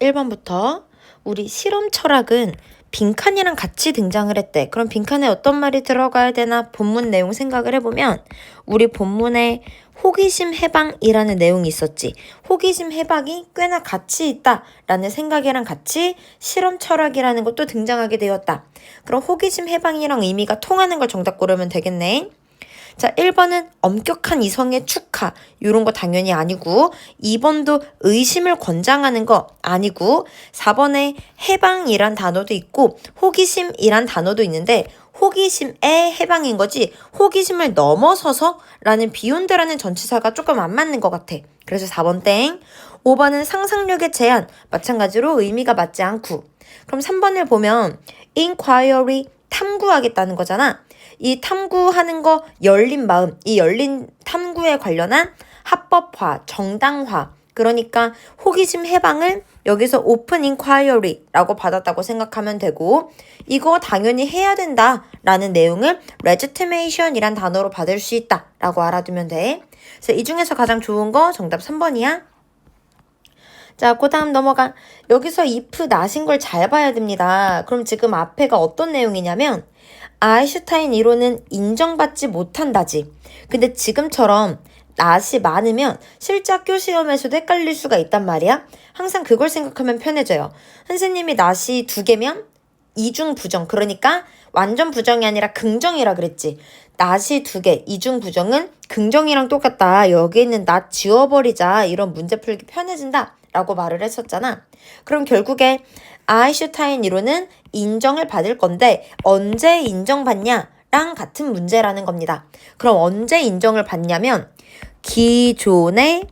1번부터 우리 실험 철학은 빈칸이랑 같이 등장을 했대. 그럼 빈칸에 어떤 말이 들어가야 되나 본문 내용 생각을 해보면 우리 본문에 호기심 해방이라는 내용이 있었지. 호기심 해방이 꽤나 가치 있다라는 생각이랑 같이 실험 철학이라는 것도 등장하게 되었다. 그럼 호기심 해방이랑 의미가 통하는 걸 정답 고르면 되겠네. 자, 1번은 엄격한 이성의 축하 이런 거 당연히 아니고 2번도 의심을 권장하는 거 아니고 4번에 해방이란 단어도 있고 호기심이란 단어도 있는데 호기심의 해방인 거지 호기심을 넘어서서 라는 비욘드라는 전치사가 조금 안 맞는 것 같아. 그래서 4번 땡. 5번은 상상력의 제한 마찬가지로 의미가 맞지 않고 그럼 3번을 보면 inquiry 탐구하겠다는 거잖아. 이 탐구하는 거 열린 마음, 이 열린 탐구에 관련한 합법화, 정당화 그러니까 호기심 해방을 여기서 오픈 인콰이어리라고 받았다고 생각하면 되고 이거 당연히 해야 된다라는 내용을 legitimation이란 단어로 받을 수 있다라고 알아두면 돼. 그래서 이 중에서 가장 좋은 거 정답 3번이야. 자, 그 다음 넘어가. 여기서 if not인 걸 잘 봐야 됩니다. 그럼 지금 앞에가 어떤 내용이냐면 아인슈타인 이론은 인정받지 못한다지. 근데 지금처럼 not이 많으면 실제 학교 시험에서도 헷갈릴 수가 있단 말이야. 항상 그걸 생각하면 편해져요. 선생님이 not이 2개면 이중 부정. 그러니까 완전 부정이 아니라 긍정이라 그랬지. not이 2개, 이중 부정은 긍정이랑 똑같다. 여기 있는 not 지워버리자. 이런 문제 풀기 편해진다. 라고 말을 했었잖아. 그럼 결국에 아인슈타인 이론은 인정을 받을 건데 언제 인정받냐랑 같은 문제라는 겁니다. 그럼 언제 인정을 받냐면 기존의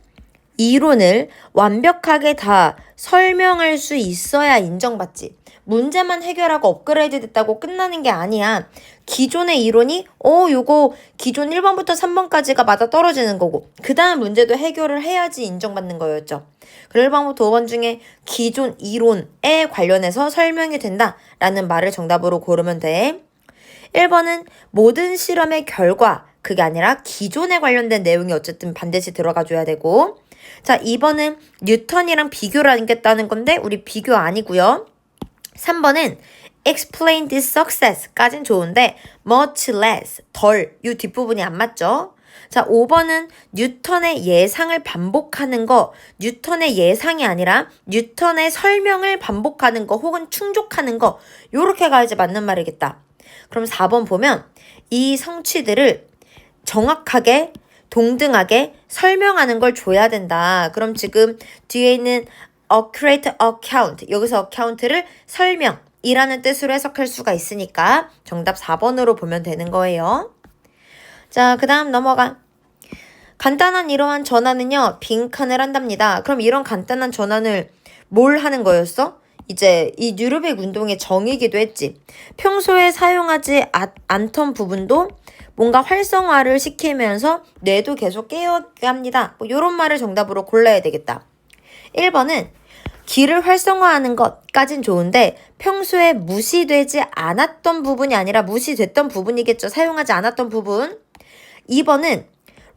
이론을 완벽하게 다 설명할 수 있어야 인정받지. 문제만 해결하고 업그레이드 됐다고 끝나는 게 아니야. 기존의 이론이 요거 기존 1번부터 3번까지가 맞아 떨어지는 거고 그 다음 문제도 해결을 해야지 인정받는 거였죠. 그래서 1번부터 5번 중에 기존 이론에 관련해서 설명이 된다라는 말을 정답으로 고르면 돼. 1번은 모든 실험의 결과 그게 아니라 기존에 관련된 내용이 어쨌든 반드시 들어가 줘야 되고 자 2번은 뉴턴이랑 비교를 하겠다는 건데 우리 비교 아니고요. 3번은 explain this success까진 좋은데 much less, 덜, 이 뒷부분이 안 맞죠? 자, 5번은 뉴턴의 예상을 반복하는 거, 뉴턴의 예상이 아니라 뉴턴의 설명을 반복하는 거 혹은 충족하는 거 요렇게 가야지 맞는 말이겠다. 그럼 4번 보면 이 성취들을 정확하게 동등하게 설명하는 걸 줘야 된다. 그럼 지금 뒤에 있는 accurate account 여기서 account를 설명이라는 뜻으로 해석할 수가 있으니까 정답 4번으로 보면 되는 거예요. 자, 그 다음 넘어가. 간단한 이러한 전환은요 빈칸을 한답니다. 그럼 이런 간단한 전환을 뭘 하는 거였어? 이제 이 뉴르빅 운동의 정의기도 했지. 평소에 사용하지 않던 부분도 뭔가 활성화를 시키면서 뇌도 계속 깨어게 합니다. 뭐 이런 말을 정답으로 골라야 되겠다. 1번은 기를 활성화하는 것까진 좋은데 평소에 무시되지 않았던 부분이 아니라 무시됐던 부분이겠죠. 사용하지 않았던 부분. 2번은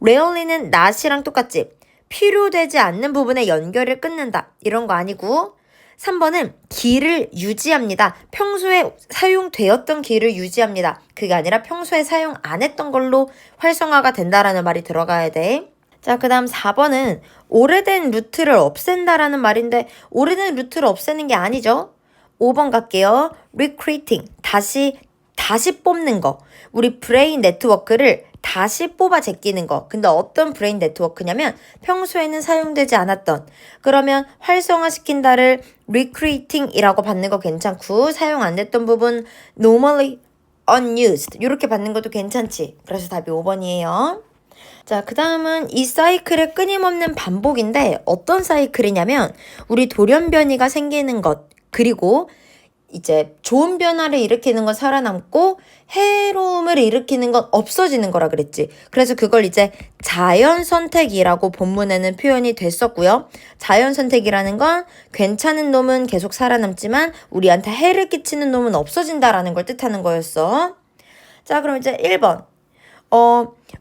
rarely는 not이랑 똑같지. 필요되지 않는 부분의 연결을 끊는다. 이런 거 아니고 3번은 기를 유지합니다. 평소에 사용되었던 기를 유지합니다. 그게 아니라 평소에 사용 안 했던 걸로 활성화가 된다라는 말이 들어가야 돼. 자, 그 다음 4번은 오래된 루트를 없앤다라는 말인데 오래된 루트를 없애는 게 아니죠. 5번 갈게요. recreating, 다시 뽑는 거. 우리 브레인 네트워크를 다시 뽑아 제끼는 거. 근데 어떤 브레인 네트워크냐면 평소에는 사용되지 않았던 그러면 활성화시킨다를 recreating이라고 받는 거 괜찮고 사용 안 됐던 부분 normally unused 이렇게 받는 것도 괜찮지. 그래서 답이 5번이에요. 자, 그 다음은 이 사이클의 끊임없는 반복인데 어떤 사이클이냐면 우리 돌연변이가 생기는 것 그리고 이제 좋은 변화를 일으키는 건 살아남고 해로움을 일으키는 건 없어지는 거라 그랬지. 그래서 그걸 이제 자연선택이라고 본문에는 표현이 됐었고요. 자연선택이라는 건 괜찮은 놈은 계속 살아남지만 우리한테 해를 끼치는 놈은 없어진다라는 걸 뜻하는 거였어. 자, 그럼 이제 1번.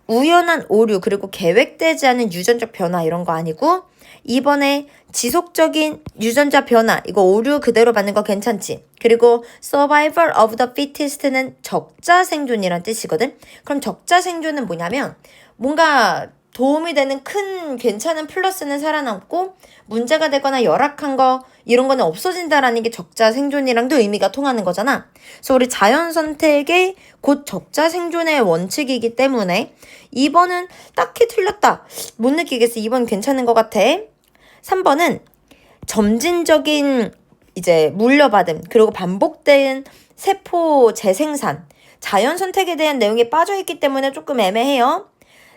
우연한 오류 그리고 계획되지 않은 유전적 변화 이런 거 아니고 2번에 지속적인 유전자 변화 이거 오류 그대로 받는 거 괜찮지? 그리고 survival of the fittest는 적자 생존이란 뜻이거든. 그럼 적자 생존은 뭐냐면 뭔가 도움이 되는 큰 괜찮은 플러스는 살아남고 문제가 되거나 열악한 거 이런 거는 없어진다라는 게 적자 생존이랑도 의미가 통하는 거잖아. 그래서 우리 자연 선택의 곧 적자 생존의 원칙이기 때문에 2번은 딱히 틀렸다. 못 느끼겠어. 2번 괜찮은 것 같아. 3번은 점진적인 이제 물려받음 그리고 반복된 세포 재생산 자연 선택에 대한 내용이 빠져있기 때문에 조금 애매해요.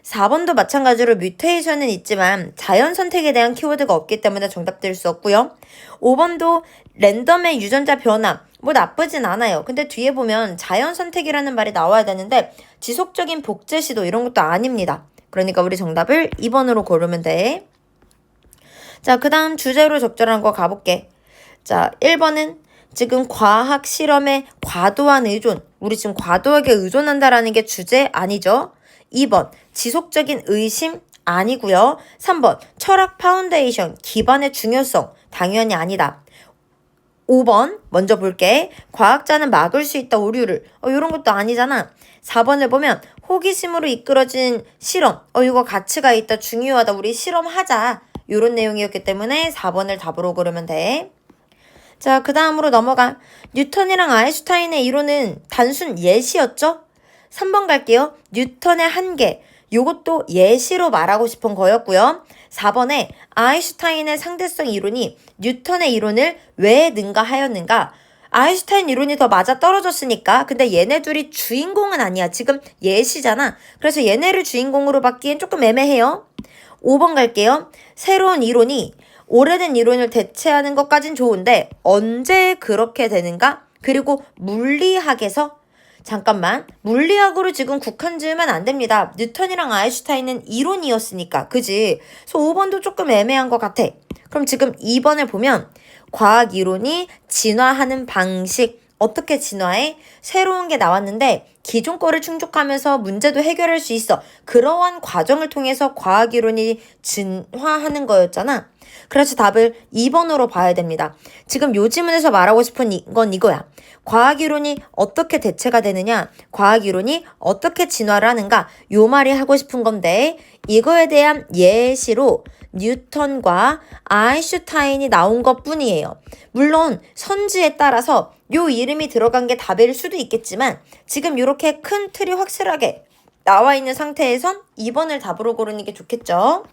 4번도 마찬가지로 뮤테이션은 있지만 자연 선택에 대한 키워드가 없기 때문에 정답될 수 없고요. 5번도 랜덤의 유전자 변화 뭐 나쁘진 않아요. 근데 뒤에 보면 자연 선택이라는 말이 나와야 되는데 지속적인 복제 시도 이런 것도 아닙니다. 그러니까 우리 정답을 2번으로 고르면 돼. 자, 그 다음 주제로 적절한 거 가볼게. 자, 1번은 지금 과학 실험에 과도한 의존. 우리 지금 과도하게 의존한다라는 게 주제 아니죠? 2번 지속적인 의심 아니고요. 3번 철학 파운데이션 기반의 중요성 당연히 아니다. 5번 먼저 볼게. 과학자는 막을 수 있다 오류를. 이런 것도 아니잖아. 4번을 보면 호기심으로 이끌어진 실험. 이거 가치가 있다 중요하다 우리 실험하자. 이런 내용이었기 때문에 4번을 답으로 고르면 돼. 자, 그 다음으로 넘어가. 뉴턴이랑 아인슈타인의 이론은 단순 예시였죠? 3번 갈게요. 뉴턴의 한계. 요것도 예시로 말하고 싶은 거였고요. 4번에 아인슈타인의 상대성 이론이 뉴턴의 이론을 왜 능가하였는가? 아인슈타인 이론이 더 맞아 떨어졌으니까. 근데 얘네 둘이 주인공은 아니야. 지금 예시잖아. 그래서 얘네를 주인공으로 받기엔 조금 애매해요. 5번 갈게요. 새로운 이론이 오래된 이론을 대체하는 것까진 좋은데 언제 그렇게 되는가? 그리고 물리학에서 잠깐만 물리학으로 지금 국한 지으면 안 됩니다. 뉴턴이랑 아인슈타인은 이론이었으니까 그지? 그래서 5번도 조금 애매한 것 같아. 그럼 지금 2번을 보면 과학 이론이 진화하는 방식 어떻게 진화해? 새로운 게 나왔는데 기존 거를 충족하면서 문제도 해결할 수 있어. 그러한 과정을 통해서 과학 이론이 진화하는 거였잖아. 그래서 답을 2번으로 봐야 됩니다. 지금 요 지문에서 말하고 싶은 건 이거야. 과학 이론이 어떻게 대체가 되느냐? 과학 이론이 어떻게 진화를 하는가? 요 말이 하고 싶은 건데 이거에 대한 예시로 뉴턴과 아인슈타인이 나온 것 뿐이에요. 물론 선지에 따라서 요 이름이 들어간 게 답일 수도 있겠지만 지금 이렇게 큰 틀이 확실하게 나와 있는 상태에선 2번을 답으로 고르는 게 좋겠죠.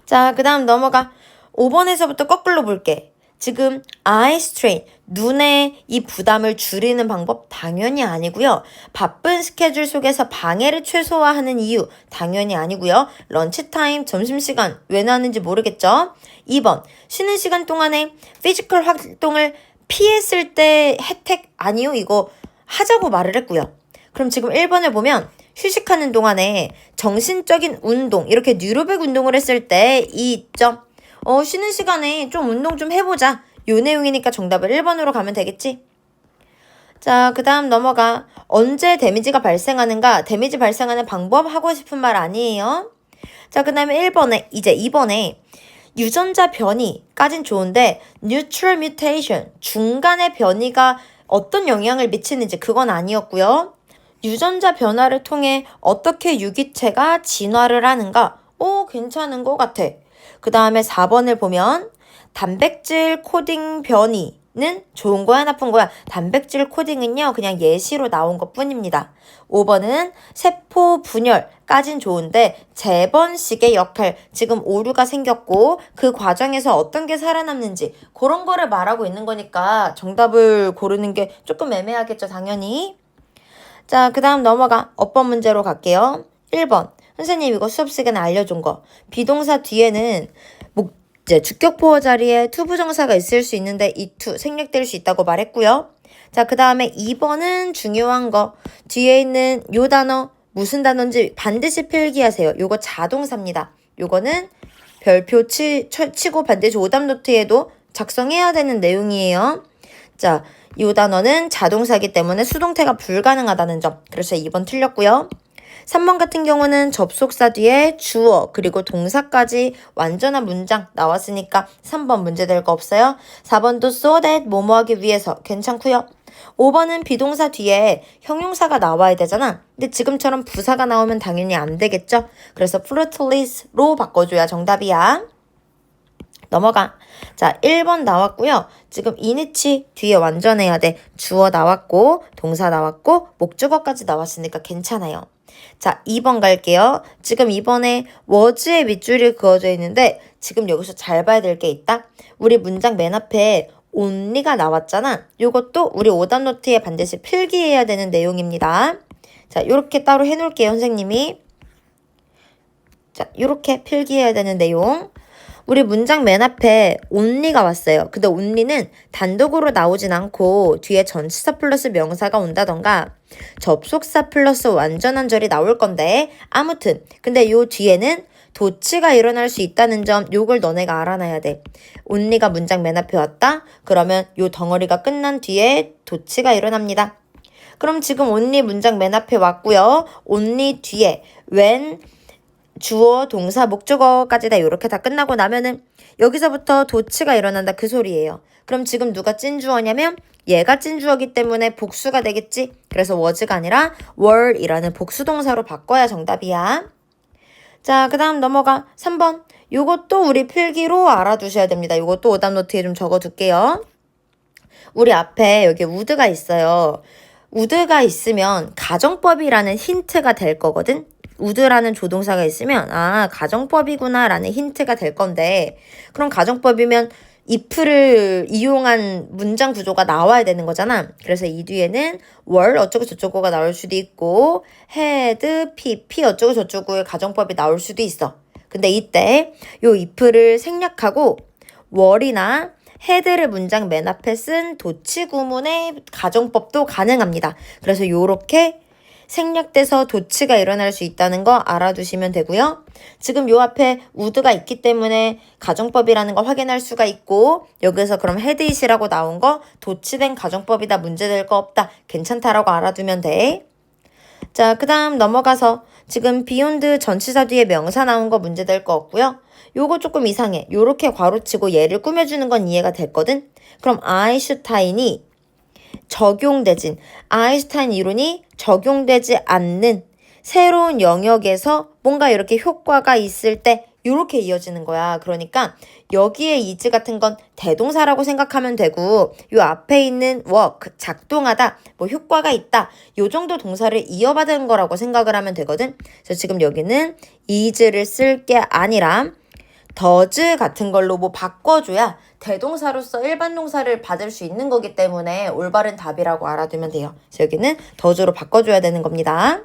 자, 그 다음 넘어가. 5번에서부터 거꾸로 볼게. 지금 아이 스트레인, 눈의 이 부담을 줄이는 방법 당연히 아니고요. 바쁜 스케줄 속에서 방해를 최소화하는 이유 당연히 아니고요. 런치타임, 점심시간 왜 나왔는지 모르겠죠. 2번, 쉬는 시간 동안에 피지컬 활동을 피했을 때 혜택 아니요. 이거 하자고 말을 했고요. 그럼 지금 1번을 보면 휴식하는 동안에 정신적인 운동 이렇게 뉴로백 운동을 했을 때 이 점 쉬는 시간에 좀 운동 좀 해보자. 요 내용이니까 정답을 1번으로 가면 되겠지? 자, 그 다음 넘어가. 언제 데미지가 발생하는가? 데미지 발생하는 방법 하고 싶은 말 아니에요? 자, 그 다음에 1번에 이제 2번에 유전자 변이까진 좋은데 neutral mutation 중간의 변이가 어떤 영향을 미치는지 그건 아니었고요. 유전자 변화를 통해 어떻게 유기체가 진화를 하는가? 괜찮은 것 같아. 그 다음에 4번을 보면 단백질 코딩 변이는 좋은 거야 나쁜 거야? 단백질 코딩은요 그냥 예시로 나온 것 뿐입니다. 5번은 세포 분열까진 좋은데 재번식의 역할 지금 오류가 생겼고 그 과정에서 어떤 게 살아남는지 그런 거를 말하고 있는 거니까 정답을 고르는 게 조금 애매하겠죠 당연히. 자, 그 다음 넘어가. 어법 문제로 갈게요. 1번. 선생님 이거 수업 시간에 알려준 거. 비동사 뒤에는 이제 주격보호 자리에 투부정사가 있을 수 있는데 이 투 생략될 수 있다고 말했고요. 자, 그 다음에 2번은 중요한 거. 뒤에 있는 요 단어 무슨 단어인지 반드시 필기하세요. 요거 자동사입니다. 요거는 별표 치고 반드시 오답노트에도 작성해야 되는 내용이에요. 자, 이 단어는 자동사이기 때문에 수동태가 불가능하다는 점. 그래서 2번 틀렸고요. 3번 같은 경우는 접속사 뒤에 주어 그리고 동사까지 완전한 문장 나왔으니까 3번 문제 될 거 없어요. 4번도 so that 뭐뭐 하기 위해서 괜찮고요. 5번은 비동사 뒤에 형용사가 나와야 되잖아. 근데 지금처럼 부사가 나오면 당연히 안 되겠죠. 그래서 fruitless로 바꿔줘야 정답이야. 넘어가. 자, 1번 나왔고요. 지금 이니치 뒤에 완전해야 돼. 주어 나왔고 동사 나왔고 목적어까지 나왔으니까 괜찮아요. 자, 2번 갈게요. 지금 이번에 was의 밑줄이 그어져 있는데 지금 여기서 잘 봐야 될 게 있다. 우리 문장 맨 앞에 only가 나왔잖아. 이것도 우리 오답 노트에 반드시 필기해야 되는 내용입니다. 자, 요렇게 따로 해놓을게요, 선생님이. 자, 요렇게 필기해야 되는 내용. 우리 문장 맨 앞에 only가 왔어요. 근데 only는 단독으로 나오진 않고 뒤에 전치사 플러스 명사가 온다던가 접속사 플러스 완전한 절이 나올 건데 아무튼 근데 요 뒤에는 도치가 일어날 수 있다는 점 요걸 너네가 알아놔야 돼. only가 문장 맨 앞에 왔다? 그러면 요 덩어리가 끝난 뒤에 도치가 일어납니다. 그럼 지금 only 문장 맨 앞에 왔고요. only 뒤에 when 주어, 동사, 목적어까지 다 이렇게 다 끝나고 나면은 여기서부터 도치가 일어난다 그 소리예요. 그럼 지금 누가 찐주어냐면 얘가 찐주어기 때문에 복수가 되겠지. 그래서 was가 아니라 were이라는 복수동사로 바꿔야 정답이야. 자, 그 다음 넘어가 3번. 요것도 우리 필기로 알아두셔야 됩니다. 요것도 오답 노트에 좀 적어둘게요. 우리 앞에 여기 would가 있어요. would가 있으면 가정법이라는 힌트가 될 거거든. would라는 조동사가 있으면 아 가정법이구나 라는 힌트가 될 건데 그럼 가정법이면 if를 이용한 문장 구조가 나와야 되는 거잖아. 그래서 이 뒤에는 were 어쩌고 저쩌고가 나올 수도 있고 had, pp 어쩌고 저쩌고의 가정법이 나올 수도 있어. 근데 이때 요 if를 생략하고 were이나 had를 문장 맨 앞에 쓴 도치 구문의 가정법도 가능합니다. 그래서 요렇게 생략돼서 도치가 일어날 수 있다는 거 알아두시면 되고요. 지금 요 앞에 would가 있기 때문에 가정법이라는 거 확인할 수가 있고 여기서 그럼 hadit이라고 나온 거 도치된 가정법이다 문제될 거 없다 괜찮다라고 알아두면 돼. 자, 그 다음 넘어가서 지금 beyond 전치사 뒤에 명사 나온 거 문제될 거 없고요. 요거 조금 이상해. 요렇게 괄호치고 얘를 꾸며주는 건 이해가 됐거든. 그럼 아인슈타인이 적용되진 아인슈타인 이론이 적용되지 않는 새로운 영역에서 뭔가 이렇게 효과가 있을 때 이렇게 이어지는 거야. 그러니까 여기에 is 같은 건 대동사라고 생각하면 되고 요 앞에 있는 work, 작동하다, 뭐 효과가 있다 요 정도 동사를 이어받은 거라고 생각을 하면 되거든. 그래서 지금 여기는 is를 쓸 게 아니라 does 같은 걸로 뭐 바꿔줘야 대동사로서 일반 동사를 받을 수 있는 거기 때문에 올바른 답이라고 알아두면 돼요. 그래서 여기는 does로 바꿔줘야 되는 겁니다.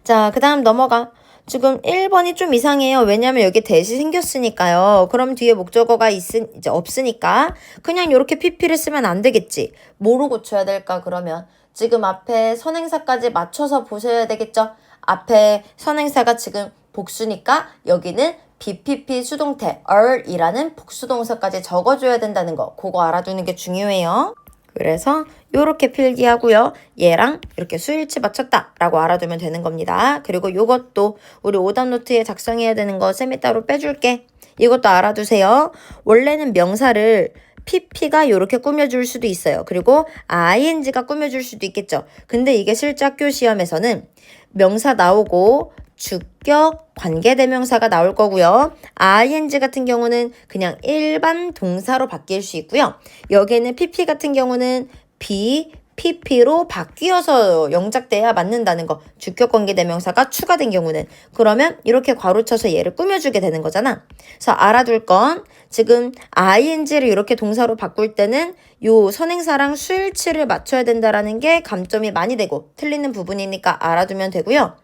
자, 그 다음 넘어가. 지금 1번이 좀 이상해요. 왜냐면 여기 대시 생겼으니까요. 그럼 뒤에 목적어가 이제 없으니까 그냥 이렇게 pp를 쓰면 안 되겠지. 뭐로 고쳐야 될까 그러면? 지금 앞에 선행사까지 맞춰서 보셔야 되겠죠. 앞에 선행사가 지금 복수니까 여기는 BPP 수동태 are이라는 복수동사까지 적어줘야 된다는 거 그거 알아두는 게 중요해요. 그래서 요렇게 필기하고요. 얘랑 이렇게 수일치 맞췄다 라고 알아두면 되는 겁니다. 그리고 요것도 우리 오답 노트에 작성해야 되는 거 쌤이 따로 빼줄게. 이것도 알아두세요. 원래는 명사를 pp가 요렇게 꾸며줄 수도 있어요. 그리고 ing가 꾸며줄 수도 있겠죠. 근데 이게 실제 학교 시험에서는 명사 나오고 주격, 관계대명사가 나올 거고요. ing 같은 경우는 그냥 일반 동사로 바뀔 수 있고요. 여기에는 pp 같은 경우는 be, pp로 바뀌어서 영작돼야 맞는다는 거. 주격, 관계대명사가 추가된 경우는. 그러면 이렇게 괄호쳐서 얘를 꾸며주게 되는 거잖아. 그래서 알아둘 건 지금 ing를 이렇게 동사로 바꿀 때는 요 선행사랑 수일치를 맞춰야 된다라는 게 감점이 많이 되고 틀리는 부분이니까 알아두면 되고요.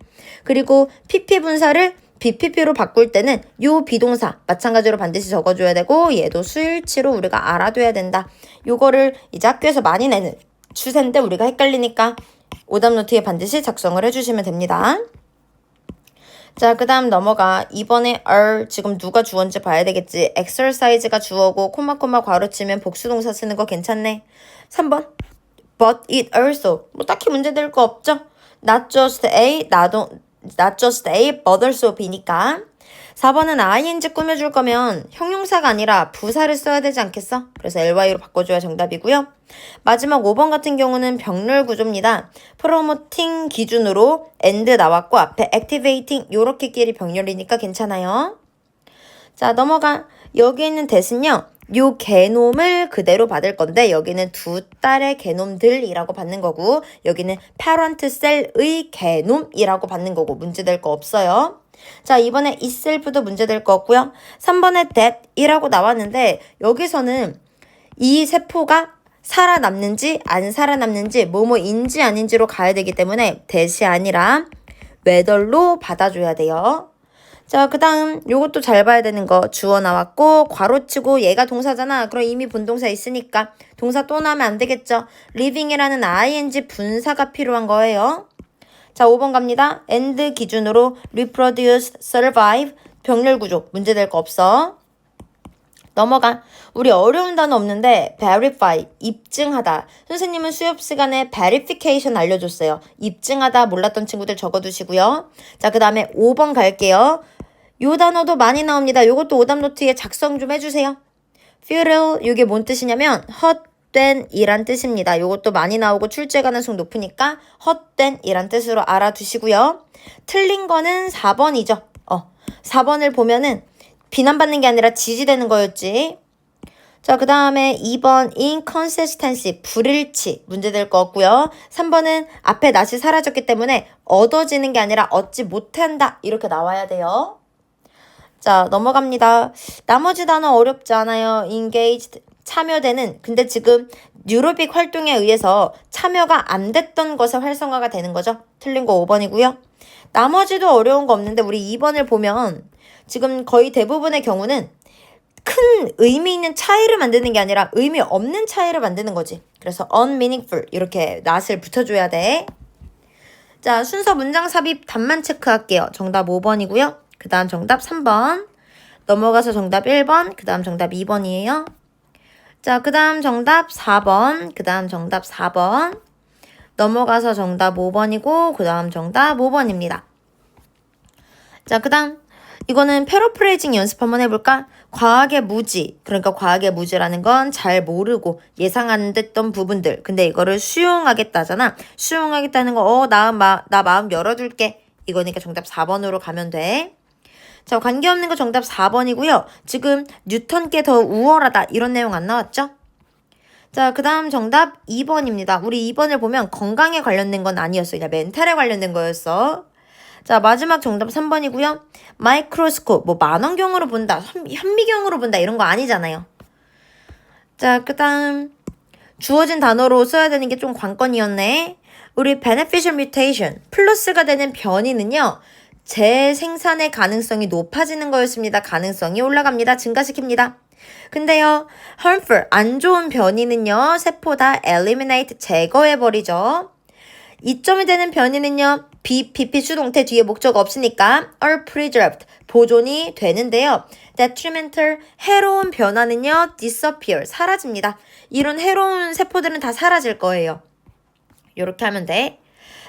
그리고 pp 분사를 BPP로 바꿀 때는 요 비동사 마찬가지로 반드시 적어줘야 되고 얘도 수일치로 우리가 알아둬야 된다. 요거를 이제 학교에서 많이 내는 추세인데 우리가 헷갈리니까 오답 노트에 반드시 작성을 해주시면 됩니다. 자, 그 다음 넘어가. 이번에 are 지금 누가 주어인지 봐야 되겠지. exercise가 주어고 콤마 괄호 치면 복수동사 쓰는 거 괜찮네. 3번. But it also. 뭐 딱히 문제될 거 없죠. Not just A, not just A, but also B니까. 4번은 ing 꾸며줄 거면 형용사가 아니라 부사를 써야 되지 않겠어? 그래서 ly로 바꿔줘야 정답이고요. 마지막 5번 같은 경우는 병렬 구조입니다. promoting 기준으로 and 나왔고 앞에 activating 요렇게끼리 병렬이니까 괜찮아요. 자, 넘어가. 여기 있는 that은요. 요 개놈을 그대로 받을 건데 여기는 두 딸의 개놈들이라고 받는 거고 여기는 parent cell의 개놈이라고 받는 거고 문제될 거 없어요. 자, 이번에 itself도 문제될 거 없고요. 3번에 that이라고 나왔는데 여기서는 이 세포가 살아남는지 안 살아남는지 뭐뭐인지 아닌지로 가야 되기 때문에 that이 아니라 whether로 받아줘야 돼요. 자, 그 다음 요것도 잘 봐야 되는 거 주어 나왔고 괄호치고 얘가 동사잖아. 그럼 이미 본동사 있으니까 동사 또 나오면 안 되겠죠. living이라는 ing 분사가 필요한 거예요. 자, 5번 갑니다. and 기준으로 reproduce, survive, 병렬 구조 문제될 거 없어. 넘어가. 우리 어려운 단어 없는데 verify, 입증하다. 선생님은 수업 시간에 verification 알려줬어요. 입증하다 몰랐던 친구들 적어두시고요. 자, 그 다음에 5번 갈게요. 요 단어도 많이 나옵니다. 요것도 오답 노트에 작성 좀 해주세요. futile, 이게 뭔 뜻이냐면 헛된 이란 뜻입니다. 요것도 많이 나오고 출제 가능성 높으니까 헛된 이란 뜻으로 알아두시고요. 틀린 거는 4번이죠. 4번을 보면은 비난받는 게 아니라 지지되는 거였지. 자, 그 다음에 2번 inconsistency, 불일치 문제될 거 없고요. 3번은 앞에 낫이 사라졌기 때문에 얻어지는 게 아니라 얻지 못한다 이렇게 나와야 돼요. 자, 넘어갑니다. 나머지 단어 어렵지 않아요. engaged, 참여되는. 근데 지금 뉴로빅 활동에 의해서 참여가 안 됐던 것에 활성화가 되는 거죠. 틀린 거 5번이고요. 나머지도 어려운 거 없는데 우리 2번을 보면 지금 거의 대부분의 경우는 큰 의미 있는 차이를 만드는 게 아니라 의미 없는 차이를 만드는 거지. 그래서 unmeaningful 이렇게 낫을 붙여줘야 돼. 자, 순서 문장 삽입 답만 체크할게요. 정답 5번이고요. 그 다음 정답 3번. 넘어가서 정답 1번. 그 다음 정답 2번이에요. 자, 그 다음 정답 4번. 그 다음 정답 4번. 넘어가서 정답 5번이고 그 다음 정답 5번입니다. 자, 그 다음 이거는 패러프레이징 연습 한번 해볼까? 과학의 무지, 그러니까 과학의 무지라는 건 잘 모르고 예상 안 됐던 부분들. 근데 이거를 수용하겠다잖아. 수용하겠다는 거, 나 마음 열어둘게. 이거니까 정답 4번으로 가면 돼. 자, 관계없는 거 정답 4번이고요. 지금 뉴턴께 더 우월하다 이런 내용 안 나왔죠? 자, 그 다음 정답 2번입니다. 우리 2번을 보면 건강에 관련된 건 아니었어. 그냥 멘탈에 관련된 거였어. 자, 마지막 정답 3번이고요. 마이크로스코프, 뭐 만원경으로 본다, 현미경으로 본다 이런 거 아니잖아요. 자, 그 다음 주어진 단어로 써야 되는 게 좀 관건이었네. 우리 beneficial mutation, 플러스가 되는 변이는요. 재생산의 가능성이 높아지는 거였습니다. 가능성이 올라갑니다. 증가시킵니다. 근데요, harmful, 안 좋은 변이는요. 세포다 eliminate, 제거해버리죠. 이점이 되는 변이는요. BP 수동태 뒤에 목적 없으니까 are preserved, 보존이 되는데요. detrimental, 해로운 변화는요. disappear, 사라집니다. 이런 해로운 세포들은 다 사라질 거예요. 이렇게 하면 돼.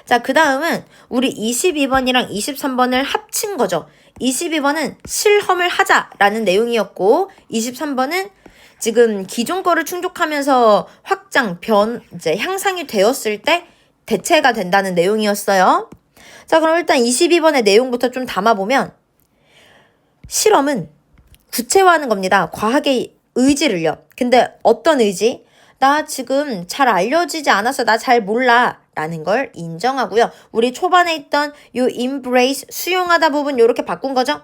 자, 그 다음은 우리 22번이랑 23번을 합친 거죠. 22번은 실험을 하자라는 내용이었고 23번은 지금 기존 거를 충족하면서 확장, 이제 향상이 되었을 때 대체가 된다는 내용이었어요. 자, 그럼 일단 22번의 내용부터 좀 담아보면 실험은 구체화하는 겁니다. 과학의 의지를요. 근데 어떤 의지? 나 지금 잘 알려지지 않아서 나 잘 몰라 라는 걸 인정하고요. 우리 초반에 있던 요 embrace, 수용하다 부분 요렇게 바꾼 거죠.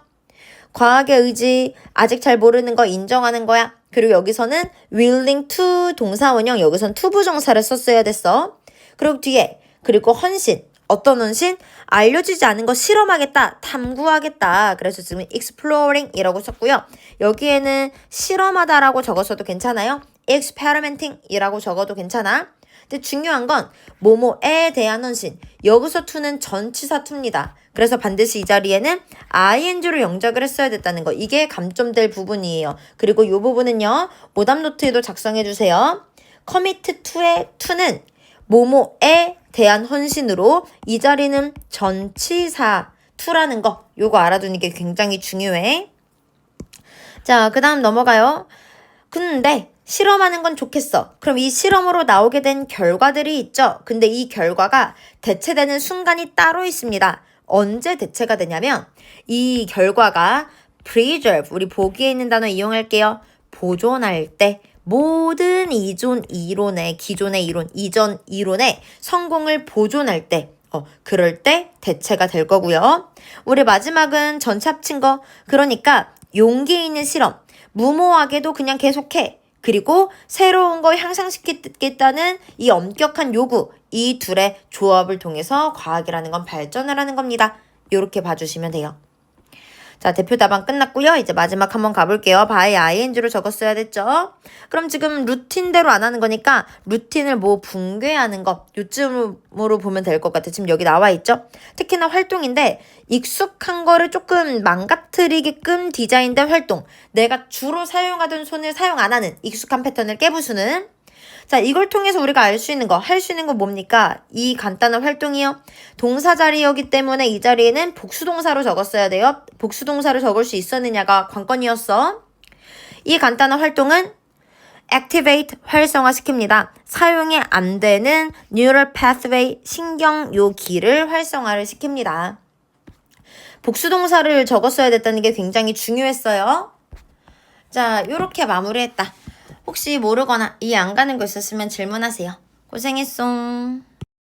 과학의 의지, 아직 잘 모르는 거 인정하는 거야. 그리고 여기서는 willing to 동사원형, 여기선 to 부정사를 썼어야 됐어. 그리고 뒤에 그리고 헌신, 어떤 헌신? 알려지지 않은 거 실험하겠다, 탐구하겠다. 그래서 지금 exploring 이라고 썼고요. 여기에는 실험하다라고 적었어도 괜찮아요. experimenting 이라고 적어도 괜찮아. 근데 중요한 건 뭐뭐에 대한 헌신. 여기서 to는 전치사 to입니다. 그래서 반드시 이 자리에는 ing로 영작을 했어야 됐다는 거. 이게 감점될 부분이에요. 그리고 이 부분은요. 오답 노트에도 작성해 주세요. commit to의 to는 뭐뭐에 대한 헌신으로 이 자리는 전치사 to라는 거. 요거 알아두는 게 굉장히 중요해. 자, 그 다음 넘어가요. 근데 실험하는 건 좋겠어. 그럼 이 실험으로 나오게 된 결과들이 있죠. 근데 이 결과가 대체되는 순간이 따로 있습니다. 언제 대체가 되냐면 이 결과가 preserve, 우리 보기에 있는 단어 이용할게요. 보존할 때 모든 이전 이론의 기존의 이론, 이전 이론의 성공을 보존할 때 그럴 때 대체가 될 거고요. 우리 마지막은 전체 합친 거. 그러니까 용기 있는 실험. 무모하게도 그냥 계속해. 그리고 새로운 거 향상시키겠다는 이 엄격한 요구. 이 둘의 조합을 통해서 과학이라는 건 발전을 하는 겁니다. 이렇게 봐주시면 돼요. 자, 대표 답안 끝났고요. 이제 마지막 한번 가볼게요. by ing로 적었어야 됐죠. 그럼 지금 루틴대로 안 하는 거니까 루틴을 뭐 붕괴하는 거 요쯤으로 보면 될 것 같아. 지금 여기 나와 있죠. 특히나 활동인데 익숙한 거를 조금 망가뜨리게끔 디자인된 활동. 내가 주로 사용하던 손을 사용 안 하는 익숙한 패턴을 깨부수는. 자, 이걸 통해서 우리가 알 수 있는 거, 할 수 있는 거 뭡니까? 이 간단한 활동이요. 동사 자리이기 때문에 이 자리에는 복수동사로 적었어야 돼요. 복수동사를 적을 수 있었느냐가 관건이었어. 이 간단한 활동은 activate, 활성화시킵니다. 사용이 안 되는 neural pathway, 신경요기를 활성화를 시킵니다. 복수동사를 적었어야 됐다는 게 굉장히 중요했어요. 자, 요렇게 마무리했다. 혹시 모르거나 이해 안 가는 거 있었으면 질문하세요. 고생했어.